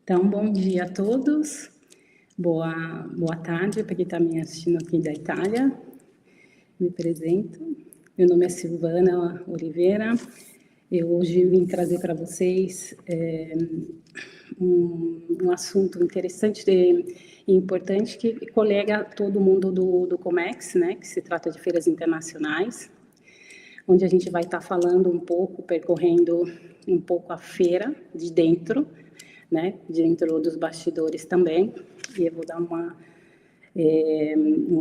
Então, bom dia a todos, boa tarde para quem está me assistindo aqui da Itália. Me apresento, meu nome é Silvana Oliveira. Eu hoje vim trazer para vocês um assunto interessante e importante que colega todo mundo do Comex, né, que se trata de feiras internacionais, onde a gente vai estar falando um pouco, percorrendo um pouco a feira de dentro, né, dentro dos bastidores também, e eu vou dar uma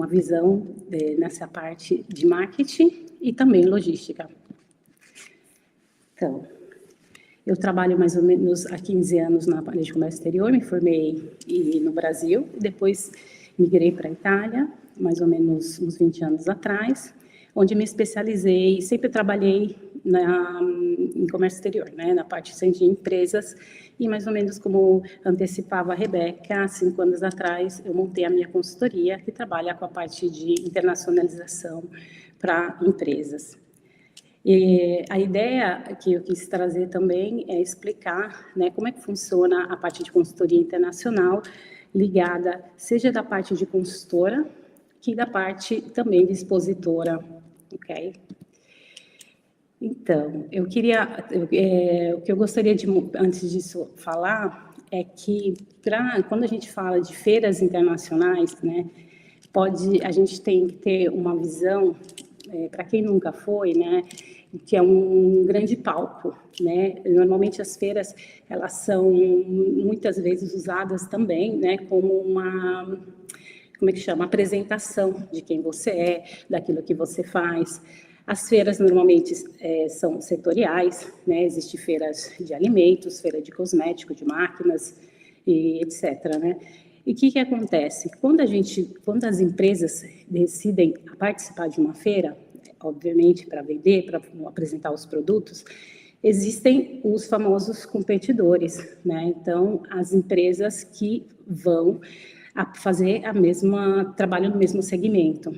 visão nessa parte de marketing e também logística. Então, eu trabalho mais ou menos há 15 anos na área de comércio exterior, me formei no Brasil, depois migrei para a Itália, mais ou menos uns 20 anos atrás, onde me especializei, sempre trabalhei em comércio exterior, né, na parte de empresas, e mais ou menos como antecipava a Rebeca, há 5 anos atrás, eu montei a minha consultoria, que trabalha com a parte de internacionalização para empresas. E a ideia que eu quis trazer também é explicar, né, como é que funciona a parte de consultoria internacional, ligada seja da parte de consultora, que da parte também de expositora, ok? Então, o que eu gostaria de, antes disso, falar é que, quando a gente fala de feiras internacionais, né, a gente tem que ter uma visão, para quem nunca foi, né, que é um grande palco, né? Normalmente as feiras, elas são muitas vezes usadas também, né, como como é que chama? Apresentação de quem você é, daquilo que você faz. As feiras normalmente são setoriais, né? Existem feiras de alimentos, feira de cosméticos, de máquinas, e etc., né? E o que acontece? Quando as empresas decidem participar de uma feira, obviamente para vender, para apresentar os produtos, existem os famosos competidores, né? Então, as empresas que vão fazer trabalho no mesmo segmento,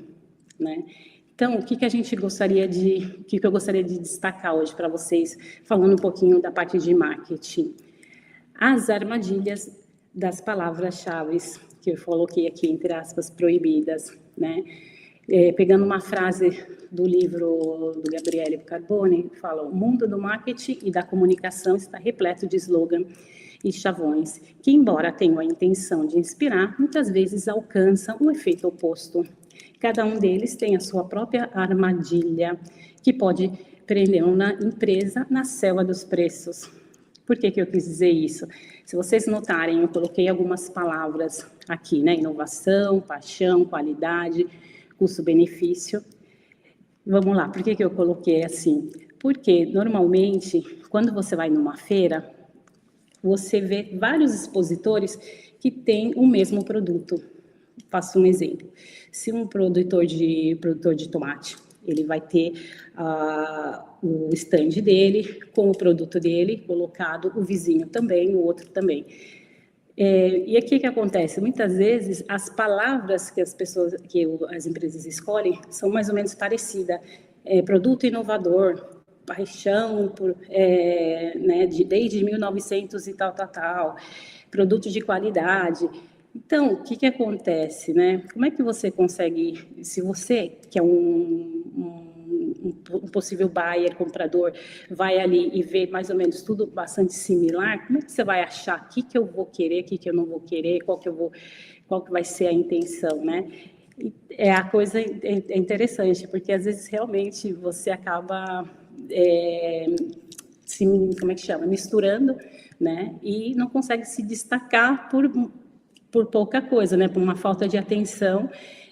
né? Então, o que eu gostaria de destacar hoje para vocês, falando um pouquinho da parte de marketing? As armadilhas das palavras-chave que eu coloquei aqui, entre aspas, proibidas, né? Pegando uma frase do livro do Gabriele Carbone, que fala: o mundo do marketing e da comunicação está repleto de slogan e chavões, que, embora tenham a intenção de inspirar, muitas vezes alcançam o efeito oposto. Cada um deles tem a sua própria armadilha, que pode prender uma empresa na selva dos preços. Por que eu quis dizer isso? Se vocês notarem, eu coloquei algumas palavras aqui, né? Inovação, paixão, qualidade, custo-benefício. Vamos lá, por que eu coloquei assim? Porque, normalmente, quando você vai numa feira, você vê vários expositores que têm o mesmo produto. Faço um exemplo. Se um produtor de tomate, ele vai ter o stand dele, com o produto dele colocado, o vizinho também, o outro também. E aqui que acontece? Muitas vezes, as palavras que as empresas escolhem são mais ou menos parecidas. Produto inovador, paixão, né, desde 1900 e tal, produto de qualidade. Então, o que acontece, né? Como é que você consegue, se você, que é um possível buyer, comprador, vai ali e vê mais ou menos tudo bastante similar, como é que você vai achar o que eu vou querer, o que eu não vou querer, qual que vai ser a intenção, né? A coisa é interessante, porque às vezes realmente você acaba como é que chama? Misturando, né? E não consegue se destacar por pouca coisa, né? Por uma falta de atenção,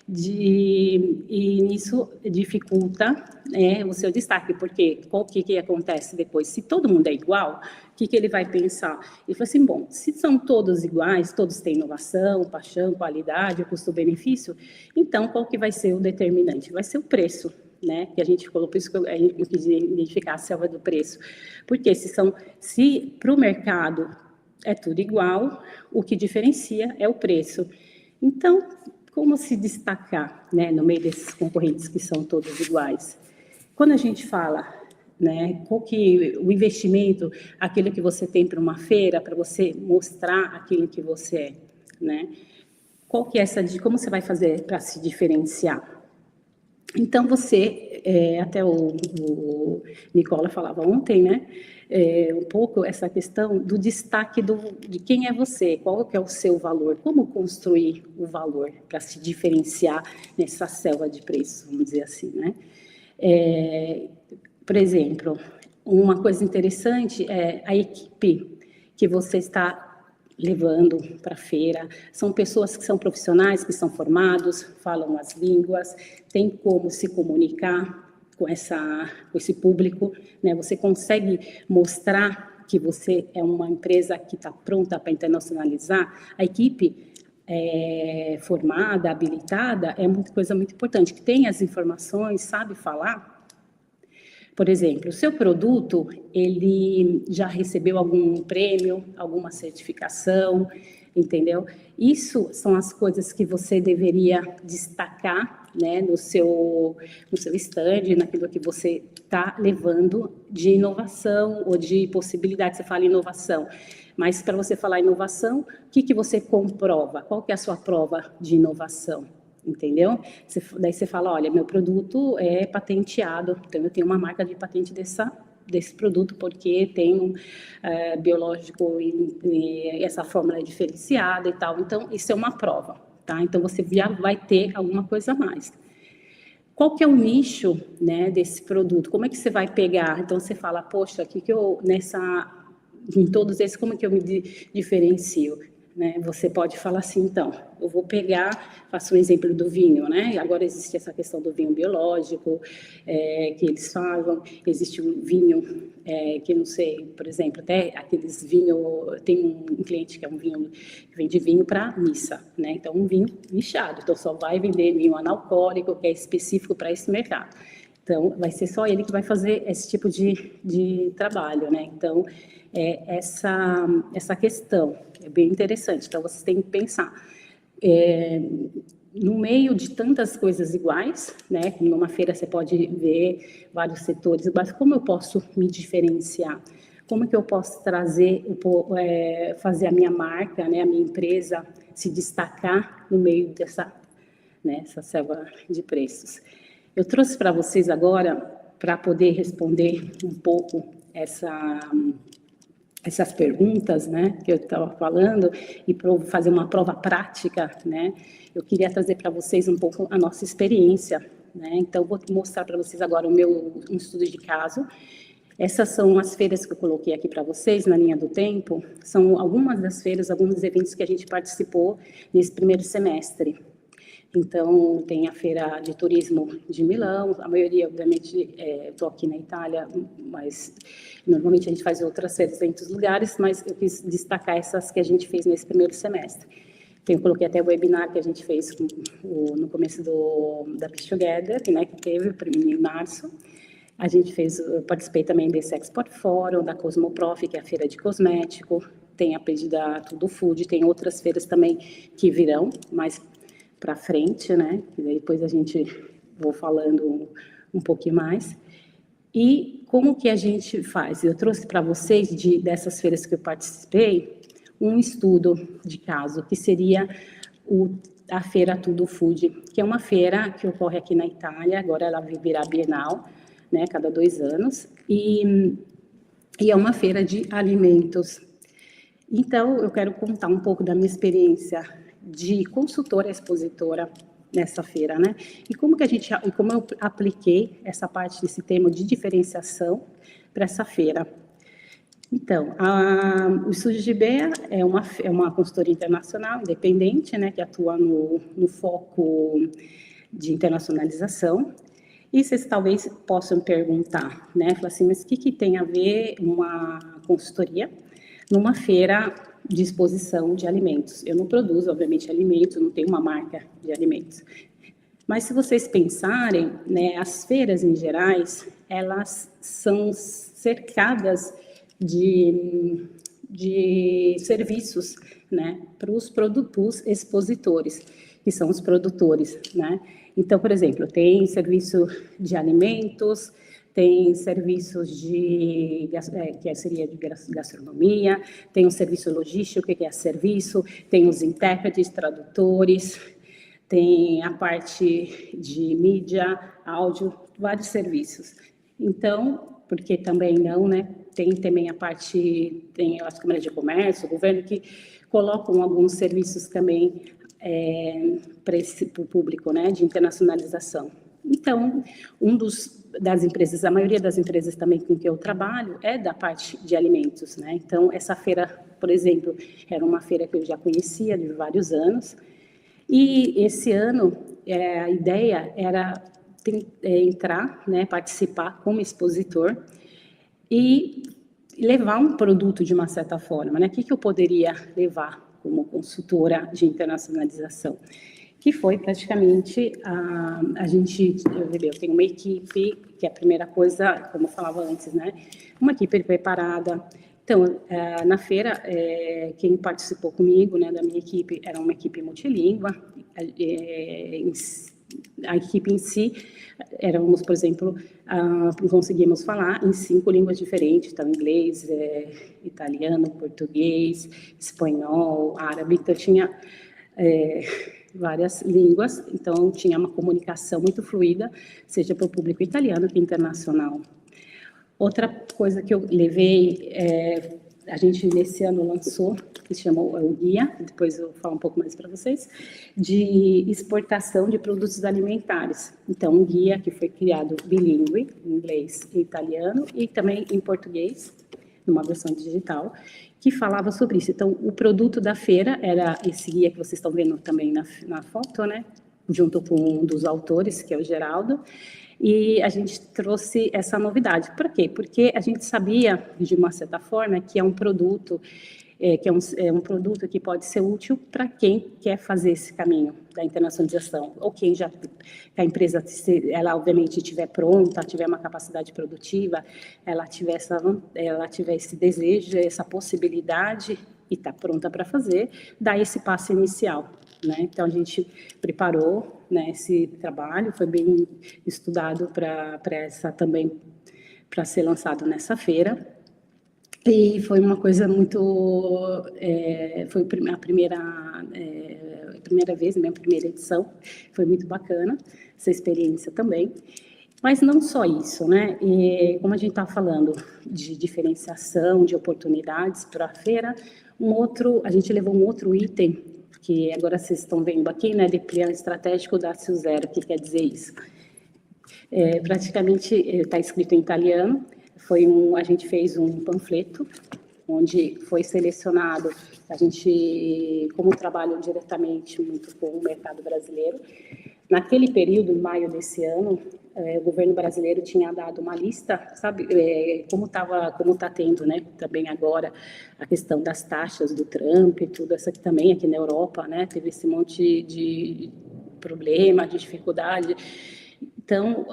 e isso dificulta o seu destaque, porque o que acontece depois? Se todo mundo é igual, o que ele vai pensar? Ele fala assim, bom, se são todos iguais, todos têm inovação, paixão, qualidade, custo-benefício, então qual que vai ser o determinante? Vai ser o preço, né? Que a gente colocou, por isso que eu quis identificar a selva do preço, porque se para o mercado é tudo igual, o que diferencia é o preço. Então, como se destacar, né, no meio desses concorrentes que são todos iguais? Quando a gente fala né? Qual que o investimento, aquilo que você tem para uma feira, para você mostrar aquilo que você é, né? Qual que é essa de como você vai fazer para se diferenciar? Então você, até o Nicola falava ontem, né? Um pouco essa questão do destaque de quem é você, qual que é o seu valor, como construir o valor para se diferenciar nessa selva de preços, vamos dizer assim, né? Por exemplo, uma coisa interessante é a equipe que você está levando para a feira. São pessoas que são profissionais, que são formados, falam as línguas, têm como se comunicar com esse público, né? Você consegue mostrar que você é uma empresa que está pronta para internacionalizar. A equipe formada, habilitada, é uma coisa muito importante, que tem as informações, sabe falar. Por exemplo, o seu produto, ele já recebeu algum prêmio, alguma certificação, entendeu? Isso são as coisas que você deveria destacar, né, no seu stand, naquilo que você está levando de inovação ou de possibilidade. Você fala inovação, mas para você falar inovação, o que você comprova? Qual que é a sua prova de inovação? Entendeu? Daí você fala, olha, meu produto é patenteado, então eu tenho uma marca de patente desse produto porque tem biológico e essa fórmula é diferenciada e tal. Então, isso é uma prova, tá? Então, você já vai ter alguma coisa a mais. Qual que é o nicho, né, desse produto? Como é que você vai pegar? Então, você fala, poxa, aqui que em todos esses, como é que eu me diferencio? Né? Você pode falar assim, então, eu vou pegar, faço um exemplo do vinho, né? Agora existe essa questão do vinho biológico, que eles falam, existe um vinho que não sei, por exemplo, até aqueles vinhos, tem um cliente que é um vinho, que vende vinho para missa, né? Então, um vinho nichado, então só vai vender vinho analcoólico, que é específico para esse mercado. Então, vai ser só ele que vai fazer esse tipo de trabalho, né? Então, essa questão é bem interessante. Então, vocês têm que pensar. No meio de tantas coisas iguais, né? Numa feira você pode ver vários setores, mas como eu posso me diferenciar? Como que eu posso trazer, fazer a minha marca, né? A minha empresa se destacar no meio dessa selva de preços? Eu trouxe para vocês agora, para poder responder um pouco essas perguntas, né, que eu estava falando, e para fazer uma prova prática, né, eu queria trazer para vocês um pouco a nossa experiência, né, então vou mostrar para vocês agora um estudo de caso. Essas são as feiras que eu coloquei aqui para vocês, na linha do tempo, são algumas das feiras, alguns eventos que a gente participou nesse primeiro semestre. Então, tem a Feira de Turismo de Milão, a maioria, obviamente, estou aqui na Itália, mas normalmente a gente faz outras feiras em outros lugares, mas eu quis destacar essas que a gente fez nesse primeiro semestre. Então, eu coloquei até o webinar que a gente fez no começo da Peace Together, né, que teve em março. A gente eu participei também desse Export Forum, da Cosmoprof, que é a feira de cosmético, tem a Pedida Tudo Food, tem outras feiras também que virão, mas para frente, né? E depois a gente vou falando um pouquinho mais. E como que a gente faz? Eu trouxe para vocês, dessas feiras que eu participei, um estudo de caso, que seria a Feira Tudo Food, que é uma feira que ocorre aqui na Itália, agora ela virá bienal, né, cada 2 anos, e é uma feira de alimentos. Então, eu quero contar um pouco da minha experiência de consultora expositora nessa feira, né? E como eu apliquei essa parte desse tema de diferenciação para essa feira. Então, o Estúdio de Bea é uma consultoria internacional independente, né, que atua no foco de internacionalização. E vocês talvez possam perguntar, né, falar assim, mas o que tem a ver uma consultoria numa feira de exposição de alimentos? Eu não produzo, obviamente, alimentos, não tenho uma marca de alimentos. Mas se vocês pensarem, né, as feiras em gerais, elas são cercadas de serviços, né, para os expositores, que são os produtores, né? Então, por exemplo, tem serviço de alimentos, tem serviços que seria de gastronomia, tem o serviço logístico, que é serviço, tem os intérpretes, tradutores, tem a parte de mídia, áudio, vários serviços. Então, porque também não, né? Tem também a parte, tem as câmaras de comércio, o governo, que colocam alguns serviços também para o público, né? De internacionalização. Então, das empresas, a maioria das empresas também com que eu trabalho é da parte de alimentos, né? Então, essa feira, por exemplo, era uma feira que eu já conhecia de vários anos, e esse ano a ideia era entrar, né, participar como expositor e levar um produto de uma certa forma, né? O que eu poderia levar como consultora de internacionalização? Que foi praticamente eu tenho uma equipe, que é a primeira coisa, como eu falava antes, né? Uma equipe preparada. Então, na feira, quem participou comigo, né, da minha equipe, era uma equipe multilíngua. A equipe em si, éramos, por exemplo, conseguimos falar em 5 línguas diferentes, então, inglês, italiano, português, espanhol, árabe. Então, tinha várias línguas, então tinha uma comunicação muito fluida, seja para o público italiano que internacional. Outra coisa que eu levei, a gente nesse ano lançou, que se chama o guia, depois eu vou falar um pouco mais para vocês, de exportação de produtos alimentares. Então, um guia que foi criado bilíngue, em inglês e italiano, e também em português, numa versão digital, que falava sobre isso. Então, o produto da feira era esse guia que vocês estão vendo também na foto, né? Junto com um dos autores, que é o Geraldo, e a gente trouxe essa novidade. Por quê? Porque a gente sabia, de uma certa forma, que é um produto um produto que pode ser útil para quem quer fazer esse caminho da internacionalização, ou quem já, a empresa, ela obviamente estiver pronta, tiver uma capacidade produtiva, ela tiver esse desejo, essa possibilidade e está pronta para fazer, dar esse passo inicial, né? Então, a gente preparou, né, esse trabalho, foi bem estudado para ser lançado nessa feira. E foi uma coisa muito... foi a primeira vez, minha primeira edição. Foi muito bacana essa experiência também. Mas não só isso, né? E como a gente está falando de diferenciação, de oportunidades para a feira, a gente levou um outro item, que agora vocês estão vendo aqui, né? De plano estratégico da Zero, que quer dizer isso. Praticamente está escrito em italiano. A gente fez um panfleto, onde foi selecionado, como trabalho diretamente muito com o mercado brasileiro. Naquele período, em maio desse ano, o governo brasileiro tinha dado uma lista, sabe, como está tendo, né, também agora, a questão das taxas do Trump e tudo, essa que também aqui na Europa, né, teve esse monte de problema, de dificuldade. Então,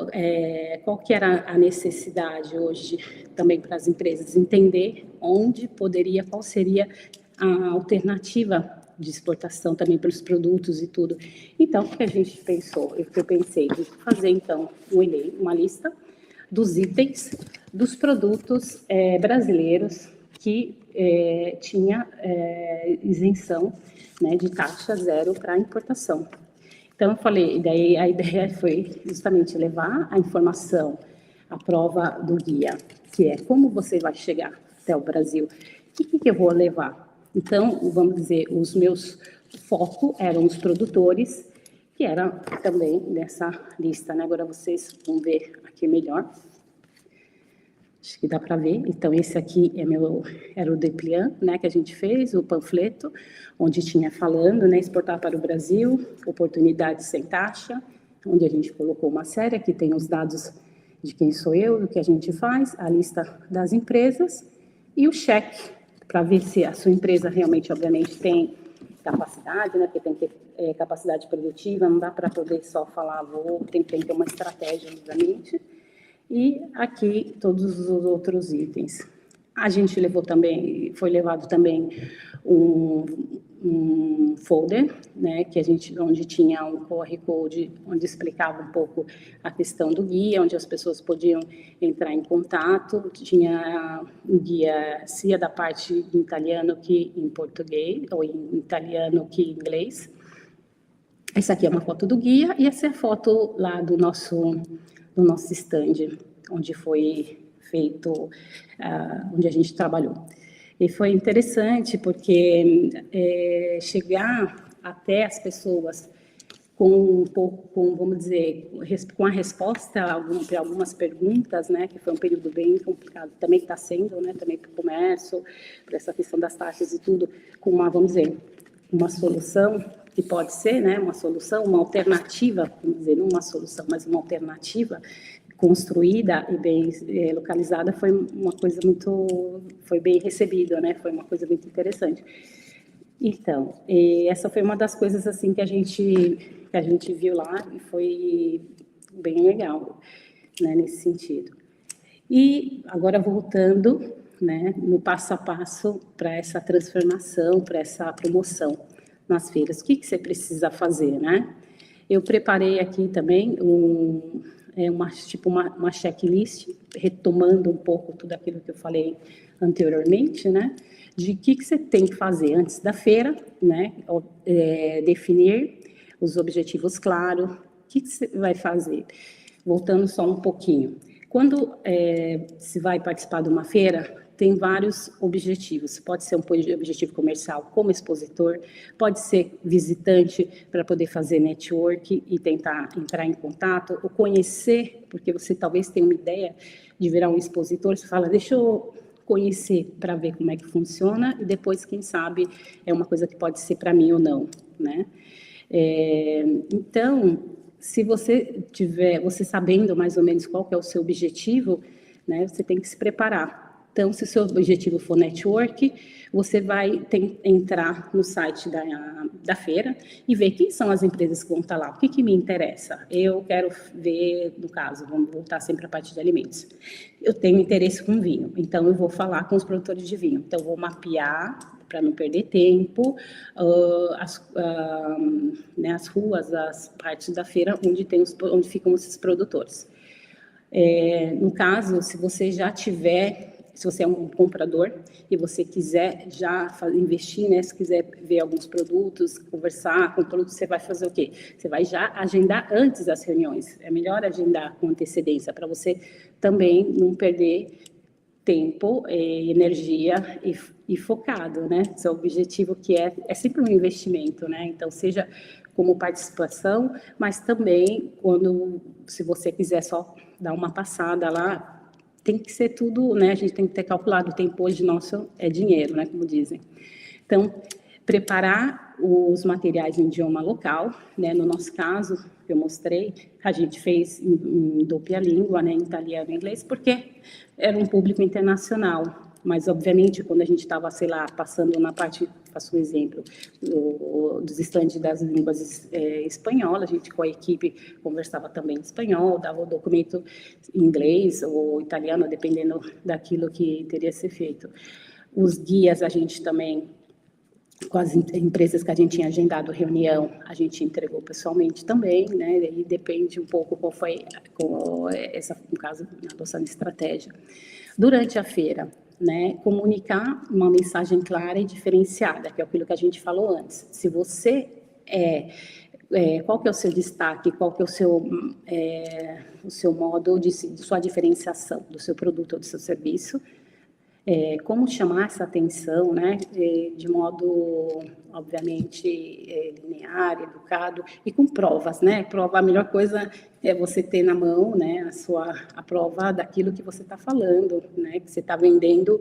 qual que era a necessidade hoje também para as empresas? Entender qual seria a alternativa de exportação também para os produtos e tudo. Então, o que a gente pensou? Eu pensei de fazer, então, uma lista dos itens dos produtos brasileiros que tinha isenção, né, de taxa zero para importação. Então, eu falei, daí a ideia foi justamente levar a informação, a prova do guia, que é como você vai chegar até o Brasil. O que eu vou levar? Então, vamos dizer, os meus foco eram os produtores, que eram também nessa lista, né? Agora vocês vão ver aqui melhor. Acho que dá para ver. Então, esse aqui era o dépliant, né, que a gente fez, o panfleto, onde tinha falando, né, exportar para o Brasil, oportunidades sem taxa, onde a gente colocou uma série, que tem os dados de quem sou eu, do que a gente faz, a lista das empresas e o cheque, para ver se a sua empresa realmente, obviamente, tem capacidade, né, porque tem que ter capacidade produtiva, não dá para poder só falar, tem que ter uma estratégia, obviamente. E aqui todos os outros itens. A gente foi levado também um folder, né, onde tinha um QR Code, onde explicava um pouco a questão do guia, onde as pessoas podiam entrar em contato, tinha um guia, se da parte em italiano que em português, ou em italiano que em inglês. Essa aqui é uma foto do guia, e essa é a foto lá do nosso stand, onde foi feito, onde a gente trabalhou. E foi interessante porque chegar até as pessoas com vamos dizer, com a resposta para algumas perguntas, né, que foi um período bem complicado, também está sendo, né, também para o comércio, para essa questão das taxas e tudo, com vamos dizer, uma solução que pode ser, né, uma solução, uma alternativa, vamos dizer, não uma solução, mas uma alternativa construída e bem localizada, foi uma coisa foi bem recebida, né, foi uma coisa muito interessante. Então, essa foi uma das coisas assim que a gente viu lá e foi bem legal, né, nesse sentido. E agora voltando, né, no passo a passo para essa transformação, para essa promoção nas feiras. O que você precisa fazer, né? Eu preparei aqui também uma checklist, retomando um pouco tudo aquilo que eu falei anteriormente, né? De o que você tem que fazer antes da feira, né? Definir os objetivos claros. O que você vai fazer? Voltando só um pouquinho. Quando se vai participar de uma feira, tem vários objetivos. Pode ser um objetivo comercial como expositor, pode ser visitante para poder fazer network e tentar entrar em contato, ou conhecer, porque você talvez tenha uma ideia de virar um expositor, você fala, deixa eu conhecer para ver como é que funciona, e depois, quem sabe, é uma coisa que pode ser para mim ou não, né? Então, se você sabendo mais ou menos qual que é o seu objetivo, né, você tem que se preparar. Então, se o seu objetivo for network, você vai entrar no site da feira e ver quem são as empresas que vão estar lá. O que me interessa? Eu quero ver, no caso, vamos voltar sempre à parte de alimentos. Eu tenho interesse com vinho, então eu vou falar com os produtores de vinho. Então, eu vou mapear para não perder tempo, né, as ruas, as partes da feira onde ficam esses produtores. No caso, se você é um comprador e você quiser já investir, né, se quiser ver alguns produtos, conversar com o produto, você vai fazer o quê? Você vai já agendar antes das reuniões. É melhor agendar com antecedência para você também não perder tempo, energia e focado, né? Seu objetivo que é sempre um investimento, né? Então, seja como participação, mas também se você quiser só dar uma passada lá, tem que ser tudo, né? A gente tem que ter calculado o tempo hoje nosso é dinheiro, né? Como dizem. Então, preparar os materiais em idioma local, né? No nosso caso, que eu mostrei, a gente fez em doppia língua, né? Em italiano e inglês, porque era um público internacional. Mas, obviamente, quando a gente estava, sei lá, passando na parte, faço um exemplo, dos estandes das línguas espanholas, a gente com a equipe conversava também em espanhol, dava o documento em inglês ou italiano, dependendo daquilo que teria que ser feito. Os guias, a gente também, com as empresas que a gente tinha agendado reunião, a gente entregou pessoalmente também, né? E depende um pouco qual foi no caso, a nossa estratégia. Durante a feira, né, comunicar uma mensagem clara e diferenciada, que é aquilo que a gente falou antes. Se você qual que é o seu destaque, qual que é o seu modo de sua diferenciação do seu produto ou do seu serviço, como chamar essa atenção, né, de modo, obviamente, linear, educado e com provas, né? Prova, a melhor coisa é você ter na mão, né, a prova daquilo que você está falando, né, que você está vendendo,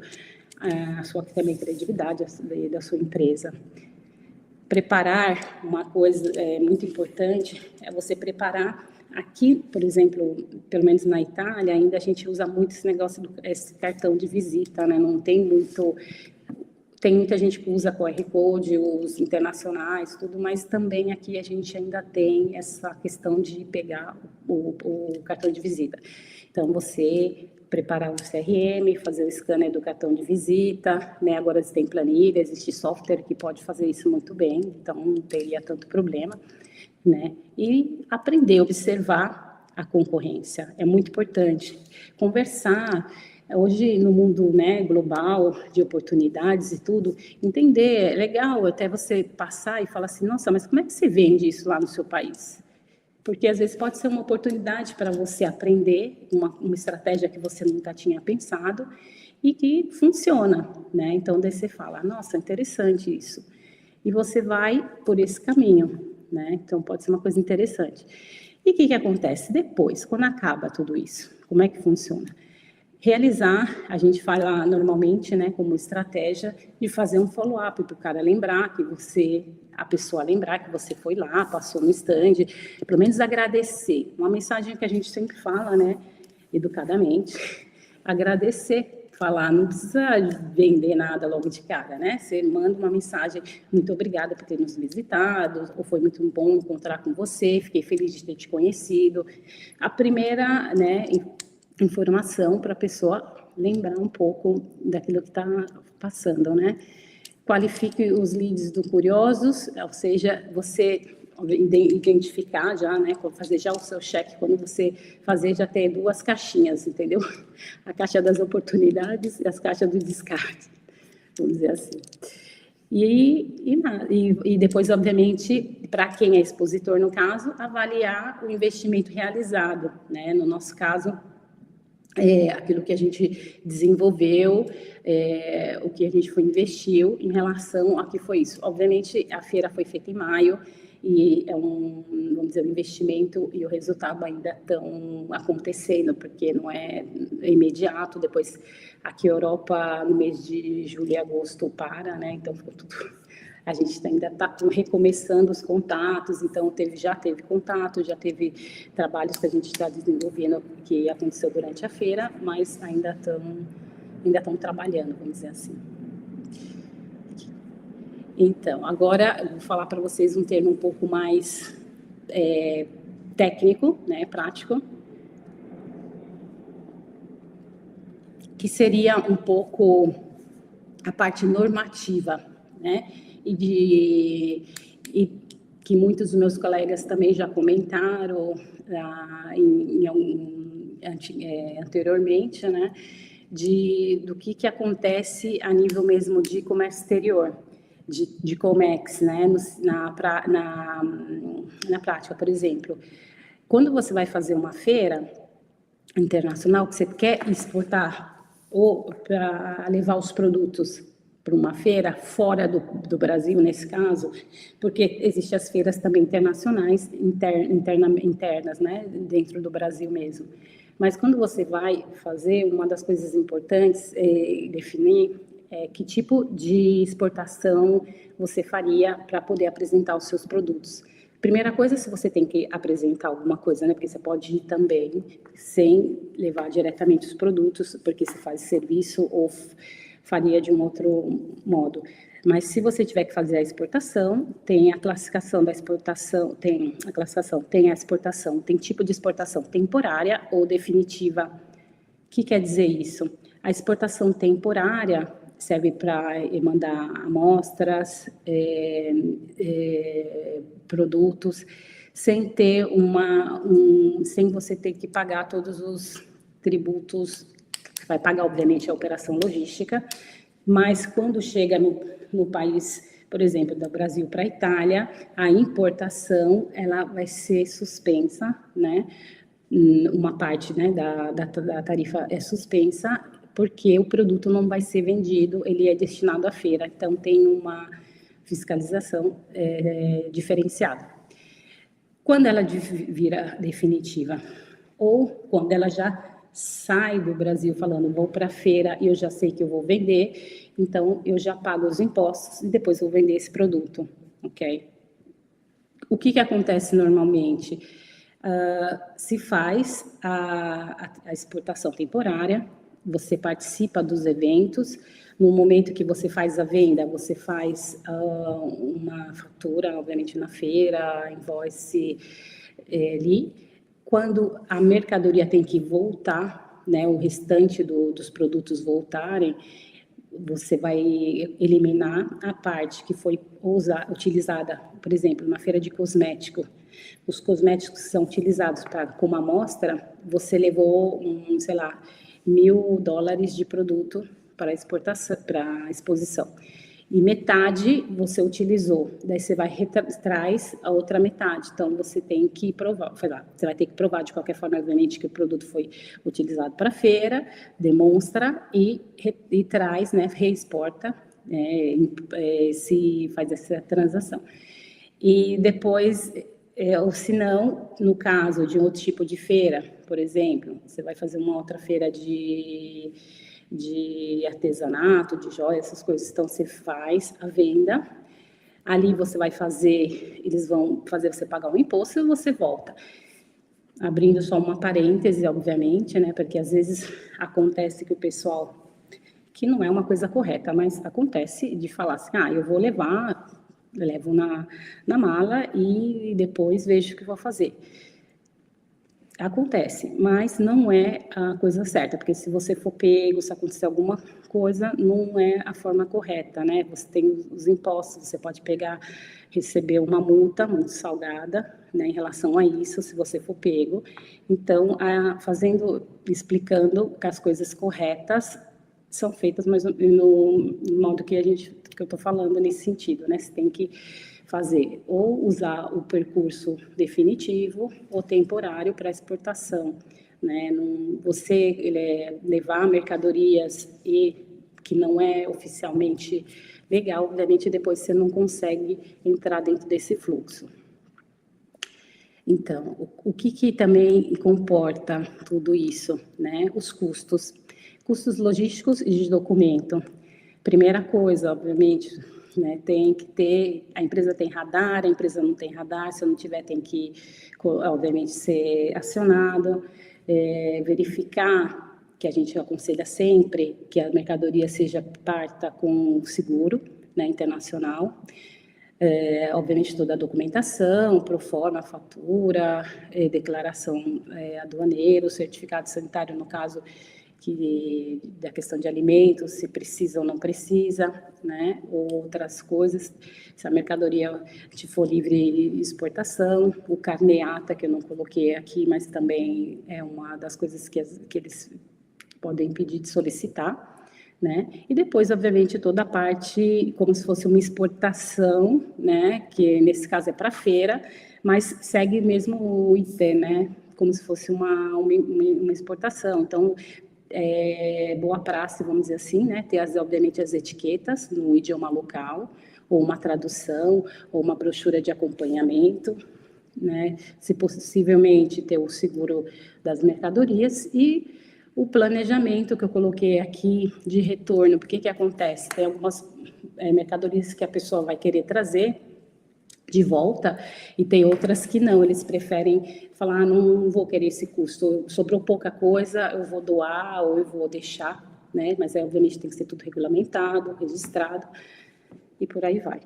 a sua também credibilidade da sua empresa. Preparar, uma coisa muito importante é você preparar. Aqui, por exemplo, pelo menos na Itália, ainda a gente usa muito esse negócio esse cartão de visita, né? Não tem muito. Tem muita gente que usa QR Code, os internacionais, tudo, mas também aqui a gente ainda tem essa questão de pegar o cartão de visita. Então, você preparar o CRM, fazer o scanner do cartão de visita, né? Agora tem planilha, existe software que pode fazer isso muito bem, então não teria tanto problema, né? E aprender a observar a concorrência, é muito importante. Conversar, hoje no mundo, né, global, de oportunidades e tudo, entender, é legal até você passar e falar assim, nossa, mas como é que você vende isso lá no seu país? Porque às vezes pode ser uma oportunidade para você aprender uma estratégia que você nunca tinha pensado e que funciona, né? Então, daí você fala, nossa, interessante isso. E você vai por esse caminho, né? Então, pode ser uma coisa interessante. E o que acontece depois, quando acaba tudo isso? Como é que funciona? Realizar, a gente fala normalmente, né, como estratégia de fazer um follow-up para o cara lembrar que você, a pessoa lembrar que você foi lá, passou no stand, pelo menos agradecer. Uma mensagem que a gente sempre fala, né, educadamente, agradecer, falar, não precisa vender nada logo de cara, né? Você manda uma mensagem, muito obrigada por ter nos visitado, ou foi muito bom encontrar com você, fiquei feliz de ter te conhecido. A primeira, né, informação para a pessoa lembrar um pouco daquilo que está passando, né? Qualifique os leads do curiosos, ou seja, você identificar já, né, fazer já o seu cheque, quando você fazer já ter duas caixinhas, entendeu? A caixa das oportunidades e as caixas do descarte, vamos dizer assim. E depois, obviamente, para quem é expositor, no caso, avaliar o investimento realizado, né? No nosso caso, aquilo que a gente desenvolveu, o que a gente investiu em relação a que foi isso. Obviamente, a feira foi feita em maio e é vamos dizer, um investimento e o resultado ainda estão acontecendo, porque não é imediato. Depois, aqui na Europa, no mês de julho e agosto, para, né? Então, ficou tudo... A gente ainda está recomeçando os contatos, então já teve contato, já teve trabalhos que a gente está desenvolvendo que aconteceu durante a feira, mas ainda estão trabalhando, vamos dizer assim. Então, agora eu vou falar para vocês um termo um pouco mais técnico, né, prático, que seria um pouco a parte normativa, né? E que muitos dos meus colegas também já comentaram anteriormente, né? Do que acontece a nível mesmo de comércio exterior, de Comex, né? Na prática, por exemplo, quando você vai fazer uma feira internacional, que você quer exportar ou para levar os produtos para uma feira fora do Brasil, nesse caso, porque existem as feiras também internacionais, internas, né, dentro do Brasil mesmo. Mas quando você vai fazer, uma das coisas importantes é definir que tipo de exportação você faria para poder apresentar os seus produtos. Primeira coisa, se você tem que apresentar alguma coisa, né? Porque você pode ir também sem levar diretamente os produtos, porque você faz serviço ou faria de um outro modo. Mas se você tiver que fazer a exportação, tem a classificação da exportação, tem a exportação, tem tipo de exportação temporária ou definitiva. O que quer dizer isso? A exportação temporária serve para mandar amostras, produtos, sem ter sem você ter que pagar todos os tributos. Vai pagar, obviamente, a operação logística, mas quando chega no país, por exemplo, do Brasil para a Itália, a importação ela vai ser suspensa, né? Uma parte, né, da tarifa é suspensa, porque o produto não vai ser vendido, ele é destinado à feira, então tem uma fiscalização diferenciada. Quando ela vira definitiva, ou quando ela já sai do Brasil falando, vou para a feira e eu já sei que eu vou vender, então eu já pago os impostos e depois vou vender esse produto, ok? O que acontece normalmente? Se faz a exportação temporária, você participa dos eventos, no momento que você faz a venda, você faz uma fatura, obviamente na feira, invoice ali. Quando a mercadoria tem que voltar né, o restante dos produtos voltarem, você vai eliminar a parte que foi utilizada, por exemplo, na feira de cosmético. Os cosméticos que são utilizados como amostra, você levou, sei lá, $1.000 de produto para exportação, para exposição. E metade você utilizou, daí você traz a outra metade. Então, você tem que provar, você vai ter que provar de qualquer forma, obviamente, que o produto foi utilizado para a feira, demonstra e traz, né, reexporta, se faz essa transação. E depois, ou se não, no caso de outro tipo de feira, por exemplo, você vai fazer uma outra feira de artesanato, de joias, essas coisas. Então, você faz a venda, ali você vai fazer, eles vão fazer você pagar o imposto e você volta. Abrindo só uma parêntese, obviamente, né, porque às vezes acontece que o pessoal, que não é uma coisa correta, mas acontece de falar assim, eu vou levar, eu levo na mala e depois vejo o que vou fazer. Acontece, mas não é a coisa certa, porque se você for pego, se acontecer alguma coisa, não é a forma correta, né? Você tem os impostos, você pode receber uma multa muito salgada, né, em relação a isso, se você for pego. Então, explicando que as coisas corretas são feitas, mas no modo que eu estou falando nesse sentido, né? Você tem que fazer ou usar o percurso definitivo ou temporário para exportação, né? Você levar mercadorias que não é oficialmente legal, obviamente depois você não consegue entrar dentro desse fluxo. Então, o que também comporta tudo isso, né? Os custos logísticos e de documento. Primeira coisa, obviamente, né, tem que ter, a empresa tem radar, a empresa não tem radar, se não tiver tem que, obviamente, ser acionado, verificar, que a gente aconselha sempre, que a mercadoria parta com seguro, né, internacional, obviamente toda a documentação, proforma, fatura, declaração aduaneiro, certificado sanitário, no caso da questão de alimentos, se precisa ou não precisa, né? Outras coisas, se a mercadoria for livre exportação, o carneata, que eu não coloquei aqui, mas também é uma das coisas que eles podem pedir de solicitar, né? E depois, obviamente, toda a parte como se fosse uma exportação, né? Que nesse caso é para feira, mas segue mesmo o IT, né? Como se fosse uma exportação. Então, boa praxe, vamos dizer assim, né? Ter, obviamente, as etiquetas no idioma local, ou uma tradução, ou uma brochura de acompanhamento, né? Se possivelmente ter o seguro das mercadorias e o planejamento que eu coloquei aqui de retorno. Porque que acontece? Tem algumas mercadorias que a pessoa vai querer trazer de volta e tem outras que não, eles preferem falar, não vou querer esse custo, sobrou pouca coisa, eu vou doar ou eu vou deixar, né? Mas obviamente tem que ser tudo regulamentado, registrado e por aí vai.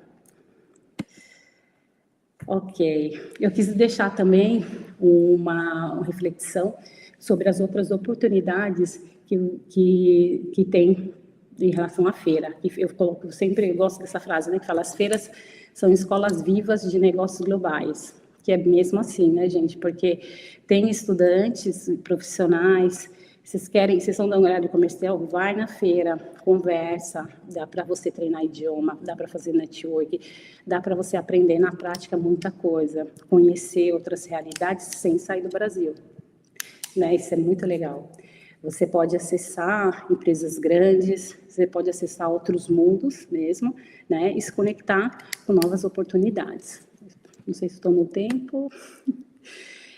Ok, eu quis deixar também uma reflexão sobre as outras oportunidades que tem em relação à feira. Eu sempre gosto dessa frase, né, que fala, as feiras são escolas vivas de negócios globais, que é mesmo assim, né, gente, porque tem estudantes, profissionais, vocês são da área comercial, vai na feira, conversa, dá para você treinar idioma, dá para fazer network, dá para você aprender na prática muita coisa, conhecer outras realidades sem sair do Brasil, né? Isso é muito legal. Você pode acessar empresas grandes, você pode acessar outros mundos mesmo, né? E se conectar com novas oportunidades. Não sei se estou no tempo.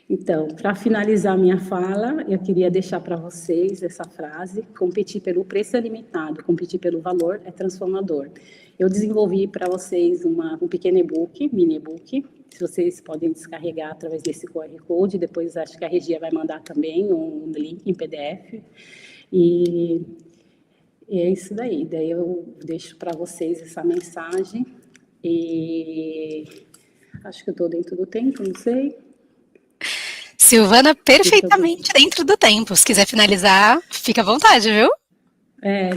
Então, para finalizar minha fala, eu queria deixar para vocês essa frase: competir pelo preço é limitado, competir pelo valor é transformador. Eu desenvolvi para vocês um pequeno e-book, mini e-book, se vocês podem descarregar através desse QR Code, depois acho que a Regia vai mandar também um link em PDF, e é isso daí. Daí eu deixo para vocês essa mensagem, e acho que eu estou dentro do tempo, não sei. Silvana, perfeitamente dentro do tempo. Se quiser finalizar, fica à vontade, viu?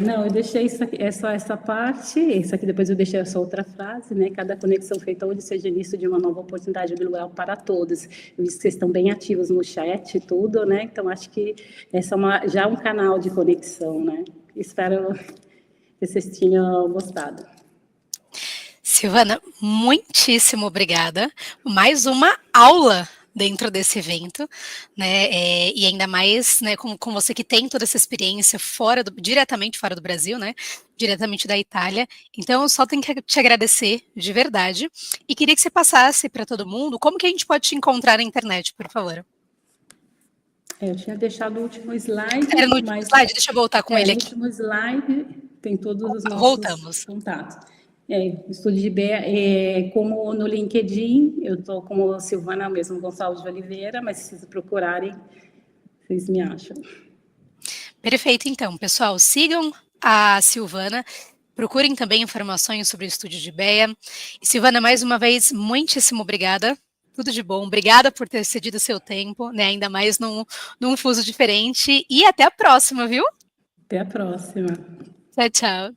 Não, eu deixei isso aqui, é só essa parte, isso aqui depois eu deixei essa outra frase, né? Cada conexão feita onde seja início de uma nova oportunidade bilateral para todos. Eu vi que vocês estão bem ativos no chat e tudo, né? Então, acho que essa é já um canal de conexão, né? Espero que vocês tenham gostado. Silvana, muitíssimo obrigada. Mais uma aula dentro desse evento, né, e ainda mais, né, com você que tem toda essa experiência diretamente fora do Brasil, né, diretamente da Itália. Então, eu só tenho que te agradecer de verdade e queria que você passasse para todo mundo como que a gente pode te encontrar na internet, por favor. Eu tinha deixado o último slide. Era no último slide? Deixa eu voltar com ele aqui. No último slide tem todos os nossos Voltamos. contatos. Estúdio de BEA, como no LinkedIn, eu estou como Silvana mesmo Gonçalves de Oliveira, mas se vocês procurarem, vocês me acham. Perfeito, então, pessoal, sigam a Silvana, procurem também informações sobre o Estúdio de BEA. E, Silvana, mais uma vez, muitíssimo obrigada, tudo de bom, obrigada por ter cedido o seu tempo, né, ainda mais num fuso diferente, e até a próxima, viu? Até a próxima. Tchau, tchau.